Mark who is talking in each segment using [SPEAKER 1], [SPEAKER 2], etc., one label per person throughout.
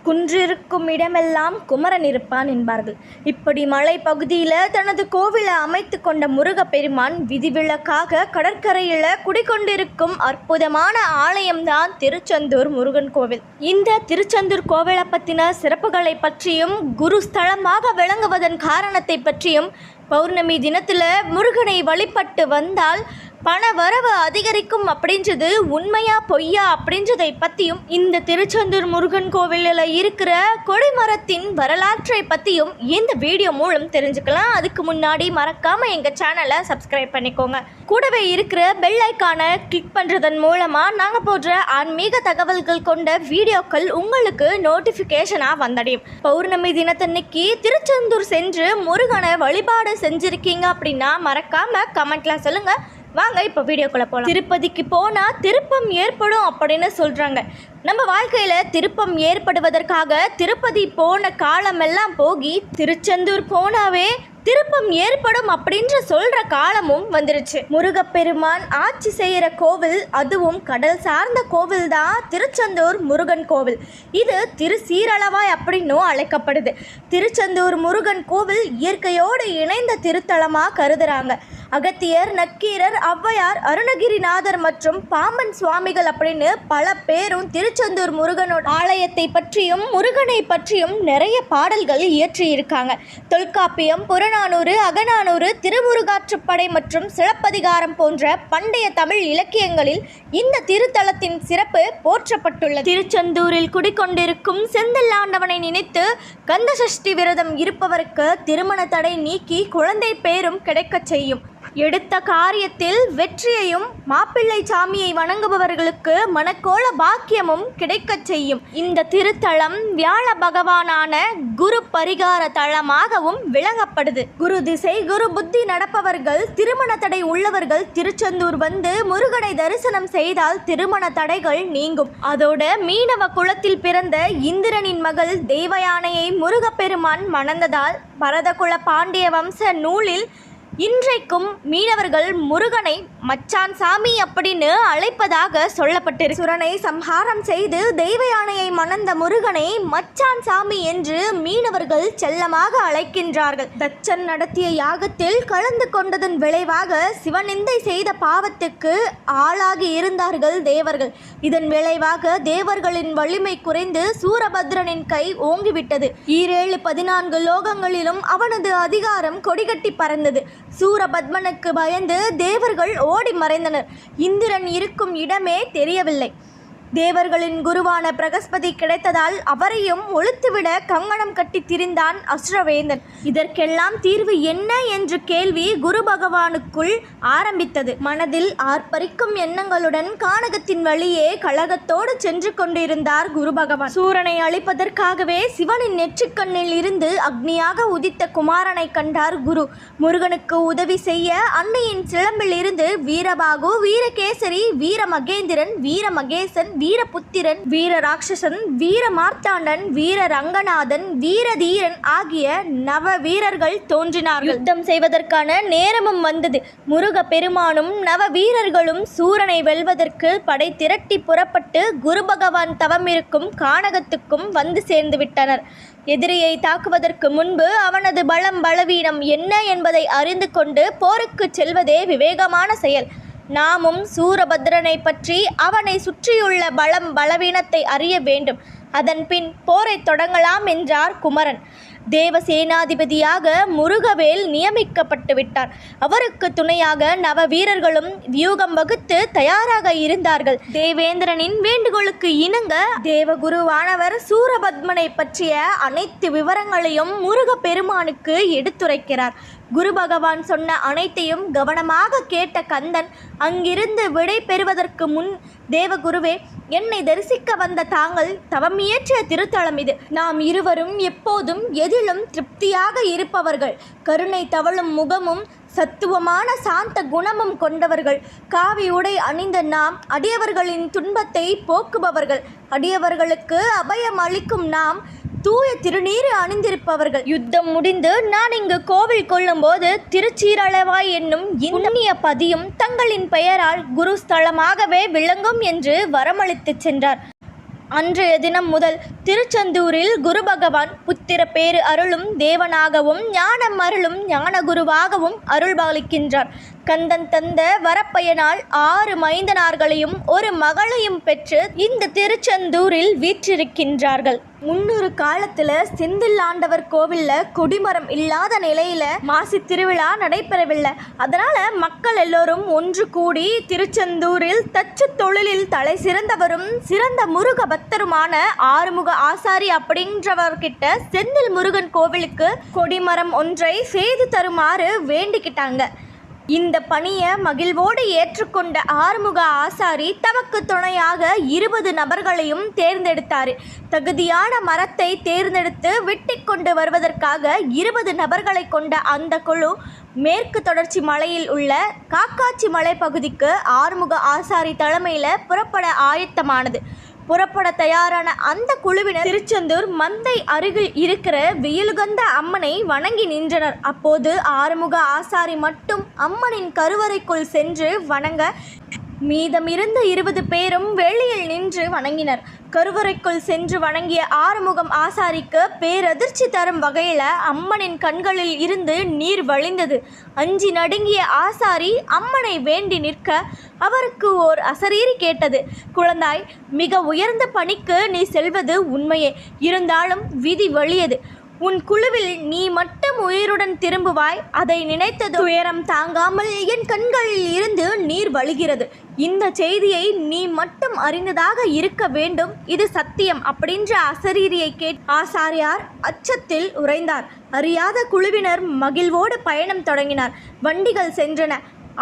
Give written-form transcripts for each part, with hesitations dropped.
[SPEAKER 1] குன்றிருக்கும் இடமெல்லாம் குமரன் இருப்பான் என்பார்கள். இப்படி மலை பகுதியில் தனது கோவிலை அமைத்து கொண்ட முருகப்பெருமான் விதிவிலக்காக கடற்கரையில் குடிக்கொண்டிருக்கும் அற்புதமான ஆலயம்தான் திருச்செந்தூர் முருகன் கோவில். இந்த திருச்செந்தூர் கோவிலை பற்றின சிறப்புகளை பற்றியும் குரு ஸ்தலமாக விளங்குவதன் காரணத்தை பற்றியும் பௌர்ணமி தினத்தில் முருகனை வழிபட்டு வந்தால் பண வரவு அதிகரிக்கும் அப்படின்றது உண்மையா பொய்யா அப்படின்றதை பற்றியும் இந்த திருச்செந்தூர் முருகன் கோவிலில் இருக்கிற கொடிமரத்தின் வரலாற்றை பற்றியும் இந்த வீடியோ மூலம் தெரிஞ்சுக்கலாம். அதுக்கு முன்னாடி மறக்காமல் எங்கள் சேனலை சப்ஸ்கிரைப் பண்ணிக்கோங்க. கூடவே இருக்கிற பெல் ஐக்கானை கிளிக் பண்ணுறதன் மூலமாக நாங்கள் போடுற ஆன்மீக தகவல்கள் கொண்ட வீடியோக்கள் உங்களுக்கு நோட்டிஃபிகேஷனாக வந்தடையும். பௌர்ணமி தினத்தன்னைக்கு திருச்செந்தூர் சென்று முருகனை வழிபாடு செஞ்சுருக்கீங்க அப்படின்னா மறக்காமல் கமெண்ட்டில் சொல்லுங்கள். வாங்க இப்போ வீடியோக்குள்ளே போகலாம். திருப்பதிக்கு போனால் திருப்பம் ஏற்படும் அப்படின்னு சொல்கிறாங்க. நம்ம வாழ்க்கையில் திருப்பம் ஏற்படுவதற்காக திருப்பதி போன காலமெல்லாம் போகி திருச்செந்தூர் போனாவே திருப்பம் ஏற்படும் அப்படின்ற சொல்கிற காலமும் வந்துருச்சு. முருகப்பெருமான் ஆட்சி செய்கிற கோவில், அதுவும் கடல் சார்ந்த கோவில் தான் திருச்செந்தூர் முருகன் கோவில். இது திருச்சீரளவாய் அப்படின்னும் அழைக்கப்படுது. திருச்செந்தூர் முருகன் கோவில் இயற்கையோடு இணைந்த திருத்தலமாக கருதுறாங்க. அகத்தியர், நக்கீரர், ஔவையார், அருணகிரிநாதர் மற்றும் பாம்பன் சுவாமிகள் அப்படின்னு பல பேரும் திருச்செந்தூர் முருகனோட ஆலயத்தை பற்றியும் முருகனை பற்றியும் நிறைய பாடல்கள் இயற்றியிருக்காங்க. தொல்காப்பியம், புறநானூறு, அகநானூறு, திருமுருகாற்றுப்படை மற்றும் சிலப்பதிகாரம் போன்ற பண்டைய தமிழ் இலக்கியங்களில் இந்த திருத்தலத்தின் சிறப்பு போற்றப்பட்டுள்ளது. திருச்செந்தூரில் குடிக்கொண்டிருக்கும் செந்தில் ஆண்டவனை நினைத்து கந்த சஷ்டி விரதம் இருப்பவருக்கு திருமண தடை நீக்கி குழந்தை பேரும் கிடைக்கச் செய்யும். எடுத்த காரியத்தில் வெற்றியையும், மாப்பிள்ளை சாமியை வணங்குபவர்களுக்கு மனக்கோல பாக்கியமும் கிடைக்கச் செய்யும். இந்த திருத்தலம் வியாழ பகவானான குரு பரிகார தலமாகவும் விளங்கப்படுது. குரு திசை, குரு புத்தி நடப்பவர்கள், திருமண தடை உள்ளவர்கள் திருச்செந்தூர் வந்து முருகனை தரிசனம் செய்தால் திருமண தடைகள் நீங்கும். அதோட மீனவ குலத்தில் பிறந்த இந்திரனின் மகள் தேவயானையை முருகப்பெருமான் மணந்ததால் பரதகுல பாண்டிய வம்ச நூலில் இன்றைக்கும் மீனவர்கள் முருகனை மச்சான் சாமி அப்படின்னு அழைப்பதாக சொல்லப்பட்டிருக்கு. சுரனை சம்ஹாரம் செய்து தெய்வயானையை மணந்த முருகனை மச்சான் சாமி என்று மீனவர்கள் செல்லமாக அழைக்கின்றார்கள். தச்சன் நடத்திய யாகத்தில் கலந்து கொண்டதன் விளைவாக சிவனிந்தை செய்த பாவத்துக்கு ஆளாகி இருந்தார்கள் தேவர்கள். இதன் விளைவாக தேவர்களின் வலிமை குறைந்து சூரபத்ரனின் கை ஓங்கிவிட்டது. 14 லோகங்களிலும் அவனது அதிகாரம் கொடிகட்டி பறந்தது. சூரபத்மனுக்கு பயந்து தேவர்கள் ஓடி மறைந்தனர். இந்திரன் இருக்கும் இடமே தெரியவில்லை. தேவர்களின் குருவான பிரகஸ்பதி கிடைத்ததால் அவரையும் ஒழித்துவிட கங்கணம் கட்டி திரிந்தான் அசுரவேந்தன். இதற்கெல்லாம் தீர்வு என்ன என்ற கேள்வி குரு பகவானுக்குள் ஆரம்பித்தது. மனதில் ஆர்ப்பரிக்கும் எண்ணங்களுடன் கானகத்தின் வழியே கழகத்தோடு சென்று கொண்டிருந்தார் குரு பகவான். சூரனை அழிப்பதற்காகவே சிவனின் நெற்றிக்கண்ணில் இருந்து அக்னியாக உதித்த குமாரனை கண்டார் குரு. முருகனுக்கு உதவி செய்ய அன்னையின் சிலம்பில் இருந்து வீரபாகு, வீரகேசரி, வீரமகேந்திரன், வீரமகேசன், வீரபுத்திரன், வீர ராட்சசன், வீர மார்த்தாண்டன், வீர ரங்கநாதன், வீரதீரன் ஆகிய நவ வீரர்கள் தோன்றினார்கள். யுத்தம் செய்வதற்கான நேரமும் வந்தது. முருக பெருமானும் நவ வீரர்களும் சூரனை வெல்வதற்கு படை திரட்டி புறப்பட்டு குரு பகவான் தவமிருக்கும் கானகத்துக்கும் வந்து சேர்ந்து விட்டனர். எதிரியை தாக்குவதற்கு முன்பு அவனது பலம் பலவீனம் என்ன என்பதை அறிந்து கொண்டு போருக்கு செல்வதே விவேகமான செயல். நாமும் சூரபத்ரனை பற்றி அவனை சுற்றியுள்ள பலம் பலவீனத்தை அறிய வேண்டும். அதன் பின் போரை தொடங்கலாம் என்றார் குமரன். தேவசேனாதிபதியாக முருகவேல் நியமிக்கப்பட்டு விட்டார். அவருக்கு துணையாக நவ வீரர்களும் வியூகம் வகுத்து தயாராக இருந்தார்கள். தேவேந்திரனின் வேண்டுகோளுக்கு இணங்க தேவகுருவானவர் சூரபத்மனை பற்றிய அனைத்து விவரங்களையும் முருக பெருமானுக்கு எடுத்துரைக்கிறார். குரு பகவான் சொன்ன அனைத்தையும் கவனமாக கேட்ட கந்தன் அங்கிருந்து விடை பெறுவதற்கு முன், தேவகுருவே, என்னை தரிசிக்க வந்த தாங்கள் தவமியற்றிய திருத்தலம் இது. நாம் இருவரும் எப்போதும் எதிலும் திருப்தியாக இருப்பவர்கள். கருணை தவழும் முகமும் சத்துவமான சாந்த குணமும் கொண்டவர்கள். காவி உடை அணிந்த நாம் அடியவர்களின் துன்பத்தை போக்குபவர்கள். அடியவர்களுக்கு அபயம் அளிக்கும் நாம் தூய திருநீர் அணிந்திருப்பவர்கள். யுத்தம் முடிந்து நான் இங்கு கோவில் கொள்ளும் போது திருச்சீரளவாய் என்னும் இந்திய பதியும் தங்களின் பெயரால் குரு ஸ்தலமாகவே விளங்கும் என்று வரமளித்து சென்றார். அன்றைய தினம் முதல் திருச்செந்தூரில் குரு பகவான் புத்திர பேறு அருளும் தேவனாகவும் ஞானம் அருளும் ஞான குருவாகவும் அருள்பாலிக்கின்றார். கந்தன் தந்த வரப்பயனால் 6 மைந்தனார்களையும் ஒரு மகளையும் பெற்று இந்த திருச்செந்தூரில் வீற்றிருக்கின்றார்கள். முன்னொரு காலத்துல செந்தில் ஆண்டவர் கோவில்ல கொடிமரம் இல்லாத நிலையில மாசி திருவிழா நடைபெறவில்லை. அதனால மக்கள் எல்லோரும் ஒன்று கூடி திருச்செந்தூரில் தச்சு தொழிலில் தலை சிறந்தவரும் சிறந்த முருக பக்தருமான ஆறுமுக ஆசாரி அப்படின்றவர்கிட்ட செந்தில் முருகன் கோவிலுக்கு கொடிமரம் ஒன்றை செய்து தருமாறு வேண்டிக்கிட்டாங்க. இந்த பணியை மகிழ்வோடு ஏற்றுக்கொண்ட ஆறுமுக ஆசாரி தமக்கு துணையாக 20 நபர்களையும் தேர்ந்தெடுத்தார். தகுதியான மரத்தை தேர்ந்தெடுத்து வெட்டி கொண்டு வருவதற்காக 20 நபர்களை கொண்ட அந்த குழு மேற்கு தொடர்ச்சி மலையில் உள்ள காக்காச்சி மலை பகுதிக்கு ஆறுமுக ஆசாரி தலைமையில் புறப்பட ஆயத்தமானது. புறப்பட தயாரான அந்த குழுவினர் திருச்செந்தூர் மந்தை அருகில் இருக்கிற வெயிலுகந்த அம்மனை வணங்கி நின்றனர். அப்போது ஆறுமுக ஆசாரி மட்டும் அம்மனின் கருவறைக்குள் சென்று வணங்க மீதமிருந்த 20 பேரும் வெளியில் நின்று வணங்கினர். கருவறைக்குள் சென்று வணங்கிய ஆறுமுகம் ஆசாரிக்கு பேரதிர்ச்சி தரும் வகையில் அம்மனின் கண்களில் இருந்து நீர் வழிந்தது. அஞ்சி நடுங்கிய ஆசாரி அம்மனை வேண்டி நிற்க அவருக்கு ஓர் அசரீரி கேட்டது. குழந்தாய், மிக உயர்ந்த பணிக்கு நீ செல்வது உண்மையே, இருந்தாலும் விதி வலியது. உன் குழுவில் நீ மட்டும் உயிருடன் திரும்புவாய். அதை நினைத்தது துயரம் தாங்காமல் என் கண்களில் இருந்து நீர் வழிகிறது. இந்த செய்தியை நீ மட்டும் அறிந்ததாக இருக்க வேண்டும், இது சத்தியம் அப்படின்ற அசரீரியை ஆசாரியார் அச்சத்தில் உறைந்தார். அறியாத குழுவினர் மகிழ்வோடு பயணம் தொடங்கினார். வண்டிகள் சென்றன.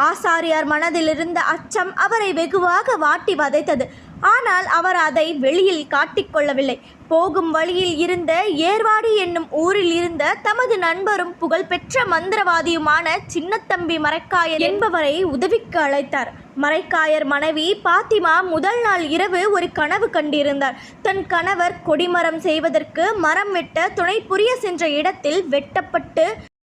[SPEAKER 1] ஆசாரியார் மனதில் இருந்த அச்சம் அவரை வெகுவாக வாட்டி வதைத்தது. ஆனால் அவர் அதை வெளியில் காட்டிக்கொள்ளவில்லை. போகும் வழியில் இருந்த ஏர்வாடி என்னும் ஊரில் இருந்த தமது நண்பரும் புகழ்பெற்ற மந்திரவாதியுமான சின்னத்தம்பி மரைக்காயர் என்பவரை உதவிக்கு அழைத்தார். மரைக்காயர் மனைவி பாத்திமா முதல் நாள் இரவு ஒரு கனவு கண்டிருந்தார். தன் கணவர் கொடிமரம் செய்வதற்கு மரம் வெட்ட துணை புரிய சென்ற இடத்தில் வெட்டப்பட்டு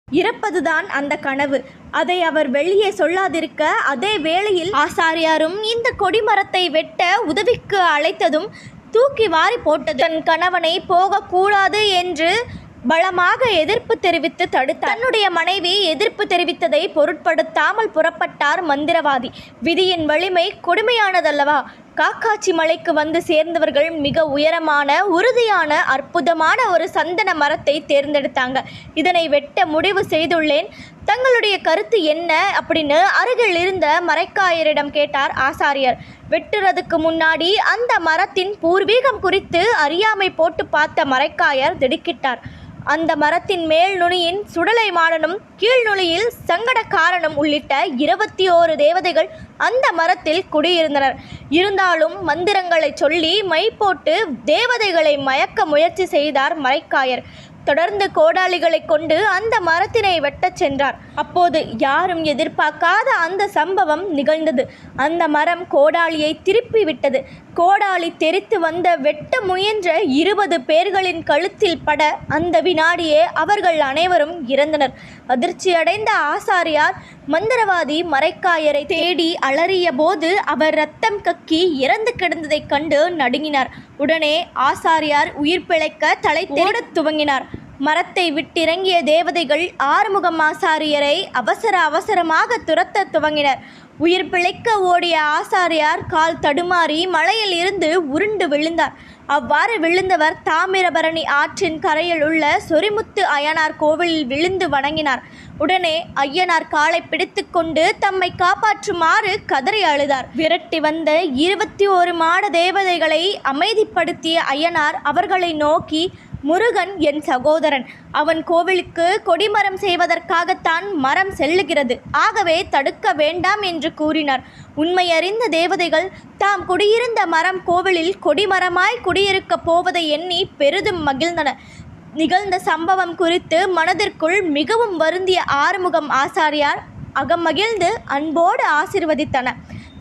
[SPEAKER 1] இறப்பதுதான் அந்த கனவு. அதை அவர் வெளியே சொல்லாதிருக்க அதே வேளையில் ஆசாரியாரும் இந்த கொடிமரத்தை வெட்ட உதவிக்கு அழைத்ததும் தூக்கி வாரி போட்டது. தன் கணவனை போகக்கூடாது என்று பலமாக எதிர்ப்பு தெரிவித்து தடுத்தார். தன்னுடைய மனைவி எதிர்ப்பு தெரிவித்ததை பொருட்படுத்தாமல் புறப்பட்டார் மந்திரவாதி. விதியின் வலிமை கொடுமையானதல்லவா? காக்காச்சி மலைக்கு வந்து சேர்ந்தவர்கள் மிக உயரமான உறுதியான அற்புதமான ஒரு சந்தன மரத்தை தேர்ந்தெடுத்தாங்க. இதனை வெட்ட முடிவு செய்துள்ளேன், தங்களுடைய கருத்து என்ன அப்படின்னு அருகில் இருந்த மரைக்காயரிடம் கேட்டார் ஆசாரியர். வெட்டுறதுக்கு முன்னாடி அந்த மரத்தின் பூர்வீகம் குறித்து அறியாமை போட்டு பார்த்த மரைக்காயர் திடுக்கிட்டார். அந்த மரத்தின் மேல் நுனியின் சுடலை மாடனும் கீழ் நுனியில் சங்கடக்காரனும் உள்ளிட்ட 21 தேவதைகள் அந்த மரத்தில் குடியிருந்தனர். இருந்தாலும் மந்திரங்களை சொல்லி மை போட்டு தேவதைகளை மயக்க முயற்சி செய்தார் மரைக்காயர். தொடர்ந்து கோடாலிகளை கொண்டு அந்த மரத்தினை வெட்டச் சென்றார். அப்போது யாரும் எதிர்பார்க்காத அந்த சம்பவம் நிகழ்ந்தது. அந்த மரம் கோடாலியை திருப்பி விட்டது. கோடாலி தெரித்து வந்த வெட்ட முயன்ற 20 பேர்களின் கழுத்தில் பட அந்த வினாடியே அவர்கள் அனைவரும் இறந்தனர். அதிர்ச்சியடைந்த ஆசாரியார் மந்திரவாதி மரைக்காயரை தேடி அலறிய போது அவர் இரத்தம் கக்கி இறந்து கிடந்ததைக் கண்டு நடுங்கினார். உடனே ஆசாரியார் உயிர் பிழைக்க தலை தேடத் துவங்கினார். மரத்தை விட்டிறங்கிய தேவதைகள் ஆறுமுகம் ஆசாரியரை அவசரமாக துரத்த துவங்கினர். உயிர் பிழைக்க ஓடிய ஆசாரியார் கால் தடுமாறி மலையில் இருந்து உருண்டு விழுந்தார். அவ்வாறு விழுந்தவர் தாமிரபரணி ஆற்றின் கரையில் உள்ள சொரிமுத்து அய்யனார் கோவிலில் விழுந்து வணங்கினார். உடனே ஐயனார் காலை பிடித்து கொண்டு தம்மை காப்பாற்றுமாறு கதறி அழுதார். விரட்டி வந்த 21 மாட தேவதைகளை அமைதிப்படுத்திய ஐயனார் அவர்களை நோக்கி, முருகன் என் சகோதரன், அவன் கோவிலுக்கு கொடிமரம் செய்வதற்காகத்தான் மரம் செல்லுகிறது, ஆகவே தடுக்க வேண்டாம் என்று கூறினார். உண்மையறிந்த தேவதைகள் தாம் குடியிருந்த மரம் கோவிலில் கொடிமரமாய் குடியிருக்கப் போவதை எண்ணி பெரிதும் மகிழ்ந்தன. நிகழ்ந்த சம்பவம் குறித்து மனதிற்குள் மிகவும் வருந்திய ஆறுமுகம் ஆசாரியார் அகமகிழ்ந்து அன்போடு ஆசிர்வதித்தன.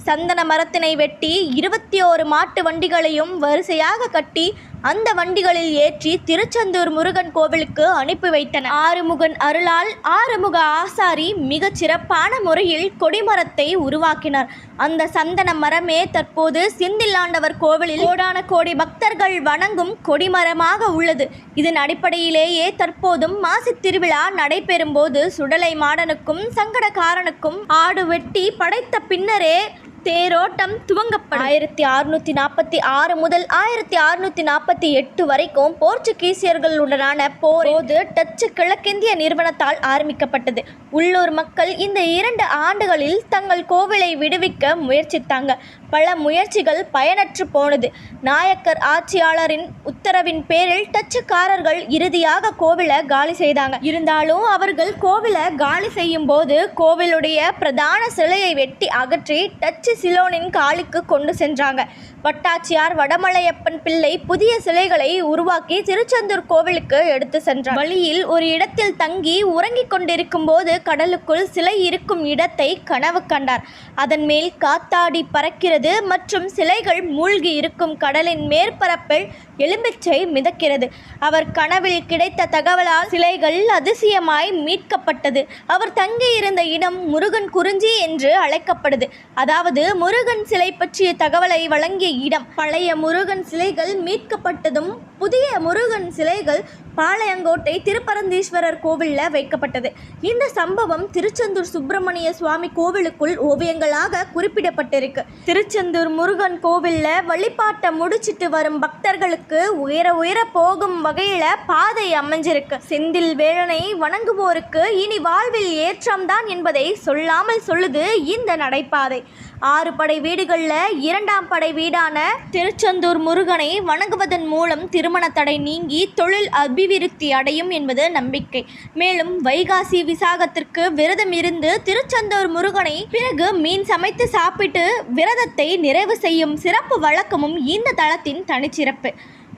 [SPEAKER 1] சந்தன மரத்தினை வெட்டி 21 மாட்டு வண்டிகளையும் வரிசையாக கட்டி அந்த வண்டிகளில் ஏற்றி திருச்செந்தூர் முருகன் கோவிலுக்கு அனுப்பி வைத்தனர். ஆறுமுகன் அருளால் ஆறுமுக ஆசாரி மிகச் சிறப்பான முறையில் கொடிமரத்தை உருவாக்கினார். அந்த சந்தன மரமே தற்போது செந்திலாண்டவர் கோவிலில் கோடான கோடி பக்தர்கள் வணங்கும் கொடிமரமாக உள்ளது. இதன் அடிப்படையிலேயே தற்போதும் மாசி திருவிழா நடைபெறும் போது சுடலை மாடனுக்கும் சங்கடகாரனுக்கும் ஆடு வெட்டி படைத்த பின்னரே தேரோட்டம் துவங்கப்படும். 1646 முதல் 1648 வரைக்கும் போர்ச்சுகீசியர்களுடனான போது டச்சு கிழக்கிந்திய நிறுவனத்தால் ஆரம்பிக்கப்பட்டது. உள்ளூர் மக்கள் இந்த 2 ஆண்டுகளில் தங்கள் கோவிலை விடுவிக்க முயற்சித்தாங்க. பல முயற்சிகள் பயனற்று போனது. நாயக்கர் ஆட்சியாளரின் உத்தரவின் பேரில் டச்சுக்காரர்கள் இறுதியாக கோவிலை காலி செய்தாங்க. இருந்தாலும் அவர்கள் கோவிலை காலி செய்யும் போது கோவிலுடைய பிரதான சிலையை வெட்டி அகற்றி டச்சு சிலோனின் காலிக்கு கொண்டு சென்றாங்க. வட்டாட்சியார் வடமலையப்பன் பிள்ளை புதிய சிலைகளை உருவாக்கி திருச்செந்தூர் கோவிலுக்கு எடுத்து சென்றார். வழியில் ஒரு இடத்தில் தங்கி உறங்கிக் கொண்டிருக்கும் போது கடலுக்குள் சிலை இருக்கும் இடத்தை கனவு கண்டார். அதன் மேல் காத்தாடி பறக்கிறது மற்றும் சிலைகள் மூழ்கி இருக்கும் கடலின் மேற்பரப்பில் எலும்பிச்சை மிதக்கிறது. அவர் கனவில் கிடைத்த தகவலால் சிலைகள் அதிசயமாய் மீட்கப்பட்டது. அவர் தங்கியிருந்த இடம் முருகன் குறிஞ்சி என்று அழைக்கப்படுது. அதாவது முருகன் சிலை பற்றிய தகவலை வழங்கிய இடம். பழைய முருகன் சிலைகள் மீட்கப்பட்டதும் புதிய முருகன் சிலைகள் பாளையங்கோட்டை திருப்பரந்தீஸ்வரர் கோவிலில் வைக்கப்பட்டது. இந்த சம்பவம் திருச்செந்தூர் சுப்பிரமணிய சுவாமி கோவிலுக்குள் ஓவியங்களாக குறிப்பிடப்பட்டிருக்கு. திருச்செந்தூர் முருகன் கோவிலில் வழிபாட்டை முடிச்சிட்டு வரும் பக்தர்களுக்கு உயர போகும் வகையில் பாதை அமைஞ்சிருக்கு. செந்தில் வேலனை வணங்குவோருக்கு இனி வாழ்வில் ஏற்றம்தான் என்பதை சொல்லாமல் சொல்லுது இந்த நடைபாதை. 6 படை வீடுகளில் 2ஆம் படை வீடான திருச்செந்தூர் முருகனை வணங்குவதன் மூலம் திருமண தடை நீங்கி தொழில் அபிவிருத்தி அடையும் என்பது நம்பிக்கை. மேலும் வைகாசி விசாகத்திற்கு விரதம் இருந்து திருச்செந்தூர் முருகனை பிறகு மீன் சமைத்து சாப்பிட்டு விரதத்தை நிறைவு செய்யும் சிறப்பு வழக்கமும் இந்த தலத்தின் தனிச்சிறப்பு.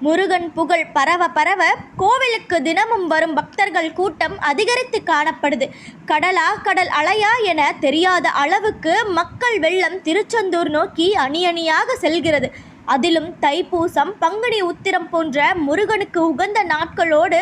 [SPEAKER 1] முருகன் புகழ் பரவ கோவிலுக்கு தினமும் வரும் பக்தர்கள் கூட்டம் அதிகரித்து காணப்படுது. கடல் அலையா என தெரியாத அளவுக்கு மக்கள் வெள்ளம் திருச்செந்தூர் நோக்கி அணியாக செல்கிறது. அதிலும் தைப்பூசம், பங்குனி உத்திரம் போன்ற முருகனுக்கு உகந்த நாட்களோடு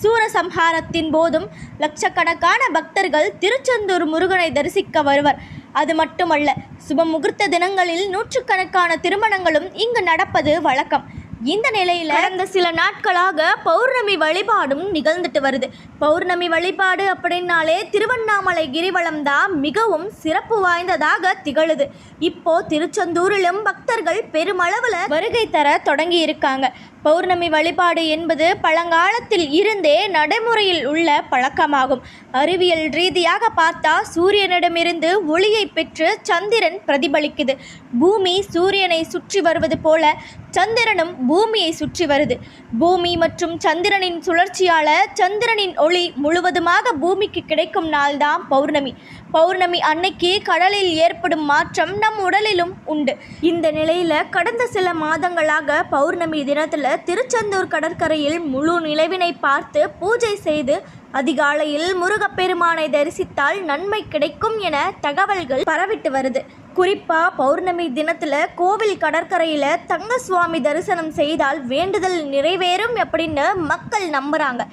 [SPEAKER 1] சூரசம்ஹாரத்தின் போதும் லட்சக்கணக்கான பக்தர்கள் திருச்செந்தூர் முருகனை தரிசிக்க வருவர். அது மட்டுமல்ல, சுப முகூர்த்த தினங்களில் நூற்றுக்கணக்கான திருமணங்களும் இங்கு நடப்பது வழக்கம். இந்த நிலையில் கடந்த சில நாட்களாக பௌர்ணமி வழிபாடும் நிகழ்ந்துட்டு வருது. பௌர்ணமி வழிபாடு அப்படின்னாலே திருவண்ணாமலை கிரிவலம் தான் மிகவும் சிறப்பு வாய்ந்ததாக திகழுது. இப்போ திருச்செந்தூரிலும் பக்தர்கள் பெருமளவில் வருகை தர தொடங்கி இருக்காங்க. பௌர்ணமி வழிபாடு என்பது பழங்காலத்தில் இருந்தே நடைமுறையில் உள்ள பழக்கமாகும். அறிவியல் ரீதியாக பார்த்தா சூரியனிடமிருந்து ஒளியை பெற்று சந்திரன் பிரதிபலிக்குது. பூமி சூரியனை சுற்றி வருவது போல சந்திரனும் பூமியை சுற்றி வருது. பூமி மற்றும் சந்திரனின் சுழற்சியால் சந்திரனின் ஒளி முழுவதுமாக பூமிக்கு கிடைக்கும் நாள்தான் பௌர்ணமி. பௌர்ணமி அன்னைக்கு கடலில் ஏற்படும் மாற்றம் நம் உடலிலும் உண்டு. இந்த நிலையில் கடந்த சில மாதங்களாக பௌர்ணமி தினத்தில் திருச்செந்தூர் கடற்கரையில் முழு நிலவினை பார்த்து பூஜை செய்து அதிகாலையில் முருகப்பெருமானை தரிசித்தால் நன்மை கிடைக்கும் என தகவல்கள் பரவிட்டு வருது. குறிப்பாக பௌர்ணமி தினத்தில் கோவில் கடற்கரையில் தங்கசுவாமி தரிசனம் செய்தால் வேண்டுதல் நிறைவேறும் அப்படின்னு மக்கள் நம்புகிறாங்க.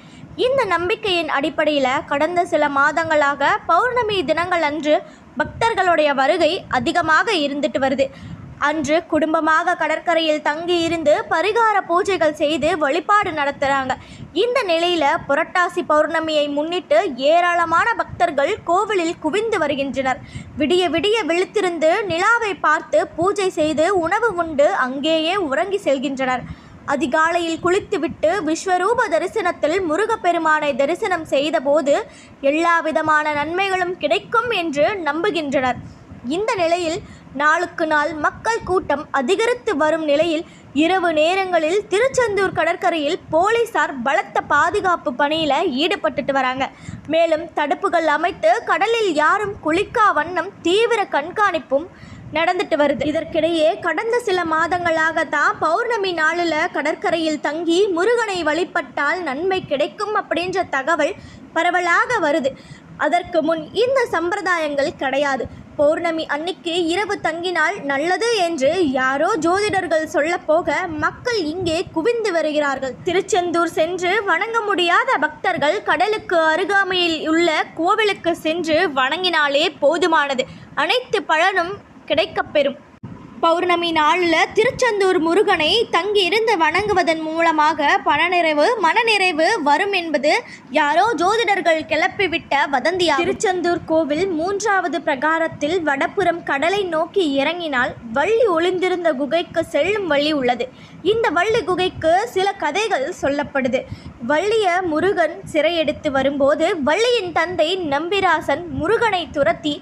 [SPEAKER 1] இந்த நம்பிக்கையின் அடிப்படையில் கடந்த சில மாதங்களாக பௌர்ணமி தினங்கள் அன்று பக்தர்களுடைய வருகை அதிகமாக இருந்துட்டு வருது. அன்று குடும்பமாக கடற்கரையில் தங்கி இருந்து பரிகார பூஜைகள் செய்து வழிபாடு நடத்துகிறாங்க. இந்த நிலையில் புரட்டாசி பௌர்ணமியை முன்னிட்டு ஏராளமான பக்தர்கள் கோவிலில் குவிந்து வருகின்றனர். விடிய விழித்திருந்து நிலாவை பார்த்து பூஜை செய்து உணவு உண்டு அங்கேயே உறங்கி செல்கின்றனர். அதிகாலையில் குளித்துவிட்டு விஸ்வரூப தரிசனத்தில் முருகப்பெருமானை தரிசனம் செய்தபோது எல்லா விதமான நன்மைகளும் கிடைக்கும் என்று நம்புகின்றனர். இந்த நிலையில் நாளுக்கு நாள் மக்கள் கூட்டம் அதிகரித்து வரும் நிலையில் இரவு நேரங்களில் திருச்செந்தூர் கடற்கரையில் போலீசார் பலத்த பாதுகாப்பு பணியில் ஈடுபட்டுட்டு வராங்க. மேலும் தடுப்புகள் அமைத்து கடலில் யாரும் குளிக்கா வண்ணம் தீவிர கண்காணிப்பும் நடந்துட்டு வருது. இதற்கிடையே கடந்த சில மாதங்களாக தான் பௌர்ணமி நாளில் கடற்கரையில் தங்கி முருகனை வழிபட்டால் நன்மை கிடைக்கும் அப்படின்ற தகவல் பரவலாக வருது. அதற்கு முன் இந்த சம்பிரதாயங்கள் கிடையாது. பௌர்ணமி அன்னைக்கு இரவு தங்கினால் நல்லது என்று யாரோ ஜோதிடர்கள் சொல்ல போக மக்கள் இங்கே குவிந்து வருகிறார்கள். திருச்செந்தூர் சென்று வணங்க முடியாத பக்தர்கள் கடலுக்கு அருகாமையில் உள்ள கோவிலுக்கு சென்று வணங்கினாலே போதுமானது, அனைத்து பலனும் கிடைக்கப்பெறும். பௌர்ணமி நாளில் திருச்செந்தூர் முருகனை தங்கியிருந்து வணங்குவதன் மூலமாக பணநிறைவு மனநிறைவு வரும் என்பது யாரோ ஜோதிடர்கள் கிளப்பிவிட்ட வதந்தியா. திருச்செந்தூர் கோவில் 3வது பிரகாரத்தில் வடபுறம் கடலை நோக்கி இறங்கினால் வள்ளி ஒளிந்திருந்த குகைக்கு செல்லும் வழி உள்ளது. இந்த வள்ளி குகைக்கு சில கதைகள் சொல்லப்படுது. வள்ளிய முருகன் சிறையெடுத்து வரும்போது வள்ளியின் தந்தை நம்பிராசன் முருகனை துரத்தி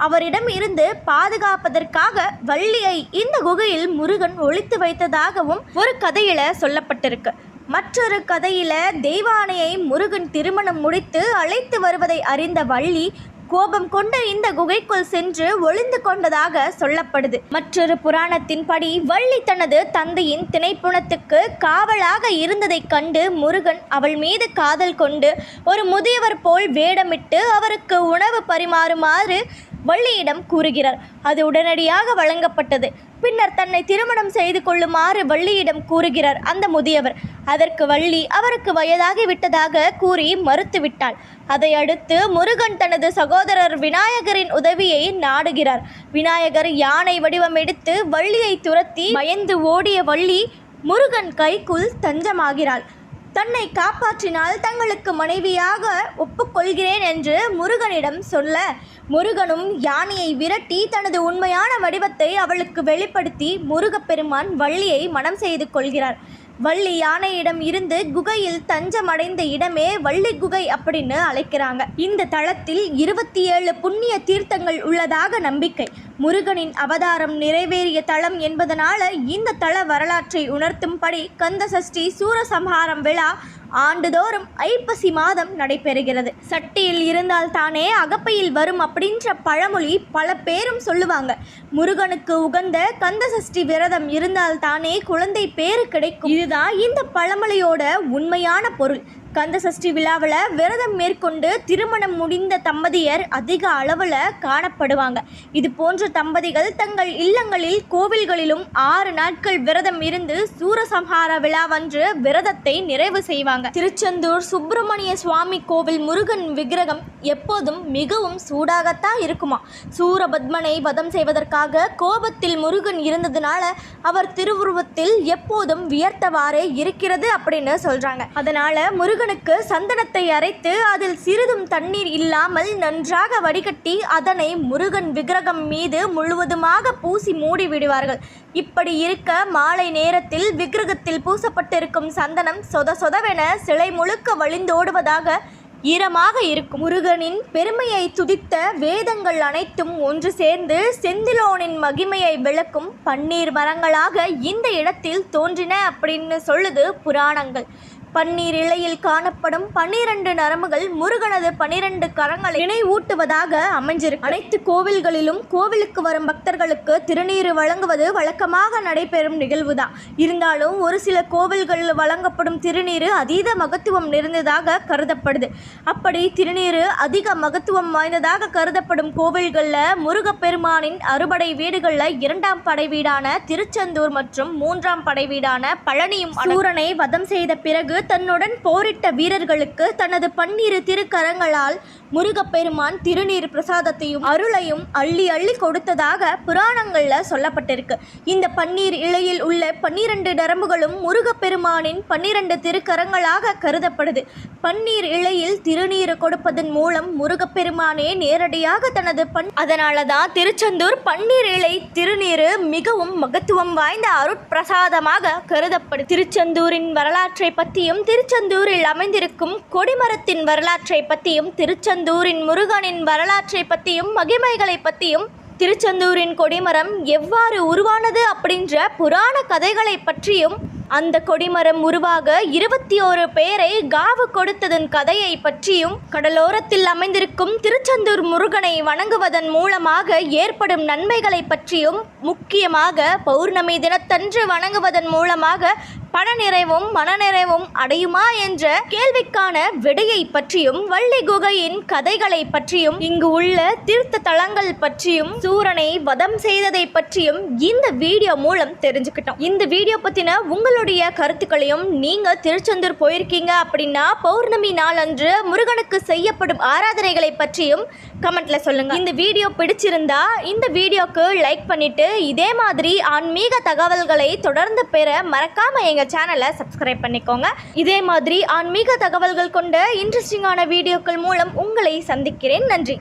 [SPEAKER 1] அவரிடம் இருந்து பாதுகாப்பதற்காக வள்ளியை இந்த குகையில் முருகன் ஒளித்து வைத்ததாகவும் ஒரு கதையில சொல்லப்பட்டிருக்கு. மற்றொரு கதையில தெய்வானையை முருகன் திருமணம் முடித்து அழைத்து வருவதை அறிந்த வள்ளி கோபம் கொண்டு இந்த குகைக்குள் சென்று ஒளிந்து கொண்டதாக சொல்லப்படுது. மற்றொரு புராணத்தின்படி வள்ளி தனது தந்தையின் திணைப்புணத்துக்கு காவலாக இருந்ததை கண்டு முருகன் அவள் மீது காதல் கொண்டு ஒரு முதியவர் போல் வேடமிட்டு அவருக்கு உணவு பரிமாறுமாறு வள்ளியிடம் கூறுகிறார். அது உடனடியாக வழங்கப்பட்டது. பின்னர் தன்னை திருமணம் செய்து கொள்ளுமாறு வள்ளியிடம் கூறுகிறார் அந்த முதியவர். அதற்கு வள்ளி அவருக்கு வயதாகிவிட்டதாக கூறி மறுத்துவிட்டாள். அதை அடுத்து முருகன் தனது சகோதரர் விநாயகரின் உதவியை நாடுகிறார். விநாயகர் யானை வடிவம் எடுத்து வள்ளியை துரத்தி பயந்து ஓடிய வள்ளி முருகன் கைக்குள் தஞ்சமாகிறாள். தன்னை காப்பாற்றினால் தங்களுக்கு மனைவியாக ஒப்புக்கொள்கிறேன் என்று முருகனிடம் சொல்ல முருகனும் யானையை விரட்டி தனது உண்மையான வடிவத்தை அவளுக்கு வெளிப்படுத்தி முருகப்பெருமான் வள்ளியை மணம் செய்து கொள்கிறார். வள்ளி யானையிடம் இருந்து குகையில் தஞ்சமடைந்த இடமே வள்ளி குகை அப்படின்னு அழைக்கிறாங்க. இந்த தளத்தில் 27 புண்ணிய தீர்த்தங்கள் உள்ளதாக நம்பிக்கை. முருகனின் அவதாரம் நிறைவேறிய தளம் என்பதனால இந்த தள வரலாற்றை உணர்த்தும்படி கந்தசஷ்டி சூரசம்ஹாரம் விழா ஆண்டுதோறும் ஐப்பசி மாதம் நடைபெறுகிறது. சட்டியில் இருந்தால் தானே அகப்பையில் வரும் அப்படின்ற பழமொழி பல பேரும் சொல்லுவாங்க. முருகனுக்கு உகந்த கந்தசஷ்டி விரதம் இருந்தால் தானே குழந்தை பேறு கிடைக்கும். இதுதான் இந்த பழமொழியோட உண்மையான பொருள். கந்தசஷ்டி விழாவில் விரதம் மேற்கொண்டு திருமணம் முடிந்த தம்பதியர் அதிக அளவில் காணப்படுவாங்க. இது போன்ற தம்பதிகள் தங்கள் இல்லங்களில் கோவில்களிலும் 6 நாட்கள் விரதம் இருந்து சூரசம்ஹார விழாவன்று விரதத்தை நிறைவு செய்வாங்க. திருச்செந்தூர் சுப்பிரமணிய சுவாமி கோவில் முருகன் விக்கிரகம் எப்போதும் மிகவும் சூடாகத்தான் இருக்குமா. சூரபத்மனை வதம் செய்வதற்காக கோபத்தில் முருகன் இருந்ததுனால அவர் திருவுருவத்தில் எப்போதும் வியர்த்தவாறே இருக்கிறது அப்படின்னு சொல்றாங்க. அதனால முருகனுக்கு சந்தனத்தை அரைத்து அதில் சிறிதும் தண்ணீர் இல்லாமல் நன்றாக வடிகட்டி அதனை முருகன் விக்கிரகம் மீது முழுவதுமாக பூசி மூடி விடுவார்கள். இப்படி இருக்க மாலை நேரத்தில் விக்கிரகத்தில் பூசப்பட்டிருக்கும் சந்தனம் சொத சொதவென சிலை முழுக்க வழிந்தோடுவதாக ஈரமாக இருக்கும். முருகனின் பெருமையை துதித்த வேதங்கள் அனைத்தும் ஒன்று சேர்ந்து செந்திலோனின் மகிமையை விளக்கும் பன்னீர் மரங்களாக இந்த இடத்தில் தோன்றின அப்படின்னு சொல்லுது புராணங்கள். பன்னீர் இலையில் காணப்படும் 12 நரம்புகள் முருகனது 12 கரங்களை நினைவூட்டுவதாக அமைஞ்சிருக்கு. அனைத்து கோவில்களிலும் கோவிலுக்கு வரும் பக்தர்களுக்கு திருநீறு வழங்குவது வழக்கமாக நடைபெறும் நிகழ்வுதான். இருந்தாலும் ஒரு சில கோவில்களில் வழங்கப்படும் திருநீறு அதீத மகத்துவம் நிறைந்ததாக கருதப்படுது. அப்படி திருநீறு அதிக மகத்துவம் வாய்ந்ததாக கருதப்படும் கோவில்களில் முருகப்பெருமானின் அறுபடை வீடுகளில் 2ஆம் படை வீடான திருச்செந்தூர் மற்றும் 3ஆம் படை வீடான பழனியும் சூரனை வதம் செய்த பிறகு தன்னுடன் போரிட்ட வீரர்களுக்கு தனது 12 திருக்கரங்களால் முருகப்பெருமான் திருநீர் பிரசாதத்தையும் அருளையும் அள்ளி அள்ளி கொடுத்ததாக புராணங்கள்ல சொல்லப்பட்டிருக்கு. இந்த பன்னீர் இலையில் உள்ள 12 நரம்புகளும் முருகப்பெருமானின் 12 திருக்கரங்களாக கருதப்படுது. பன்னீர் இலையில் திருநீர் கொடுப்பதன் மூலம் முருகப்பெருமானே நேரடியாக தனது அதனாலதான் திருச்செந்தூர் பன்னீர் இலை திருநீர் மிகவும் மகத்துவம் வாய்ந்த அருட்பிரசாதமாக கருதப்படுது. திருச்செந்தூரின் வரலாற்றை பற்றியும் திருச்செந்தூரில் அமைந்திருக்கும் கொடிமரத்தின் வரலாற்றை பற்றியும் திருச்செந்தூரின் முருகனின் வரலாற்றை பற்றியும் மகிமைகளை பற்றியும் திருச்செந்தூரின் கொடிமரம் எவ்வாறு உருவானது அப்படின்ற புராண கதைகளை பற்றியும் அந்த கொடிமரம் உருவாக 21 பேரை காவு கொடுத்ததன் கதையை பற்றியும் கடலோரத்தில் அமைந்திருக்கும் திருச்செந்தூர் முருகனை வணங்குவதன் மூலமாக ஏற்படும் நன்மைகளை பற்றியும் முக்கியமாக பௌர்ணமி தினத்தன்று வணங்குவதன் மூலமாக பணநிறைவும் மனநிறைவும் அடையுமா என்ற கேள்விக்கான விடையை பற்றியும், வள்ளி குகையின் கதைகளை பற்றியும், இங்கு உள்ள தீர்த்த தலங்கள் பற்றியும், சூரனை வதம் செய்ததை பற்றியும் இந்த வீடியோ மூலம் தெரிஞ்சுக்கிட்டோம். இந்த வீடியோ பத்தின உங்களுடைய கருத்துக்களையும், நீங்க திருச்செந்தூர் போயிருக்கீங்க அப்படின்னா பௌர்ணமி நாள் அன்று முருகனுக்கு செய்யப்படும் ஆராதனைகளை பற்றியும் கமெண்ட்ல சொல்லுங்க. இந்த வீடியோ பிடிச்சிருந்தா இந்த வீடியோக்கு லைக் பண்ணிட்டு இதே மாதிரி ஆன்மீக தகவல்களை தொடர்ந்து பெற மறக்காம எங்க சேனலை சப்ஸ்கிரைப் பண்ணிக்கோங்க. இதே மாதிரி ஆன்மீக தகவல்கள் கொண்ட இன்ட்ரெஸ்டிங்கான வீடியோக்கள் மூலம் உங்களை சந்திக்கிறேன். நன்றி.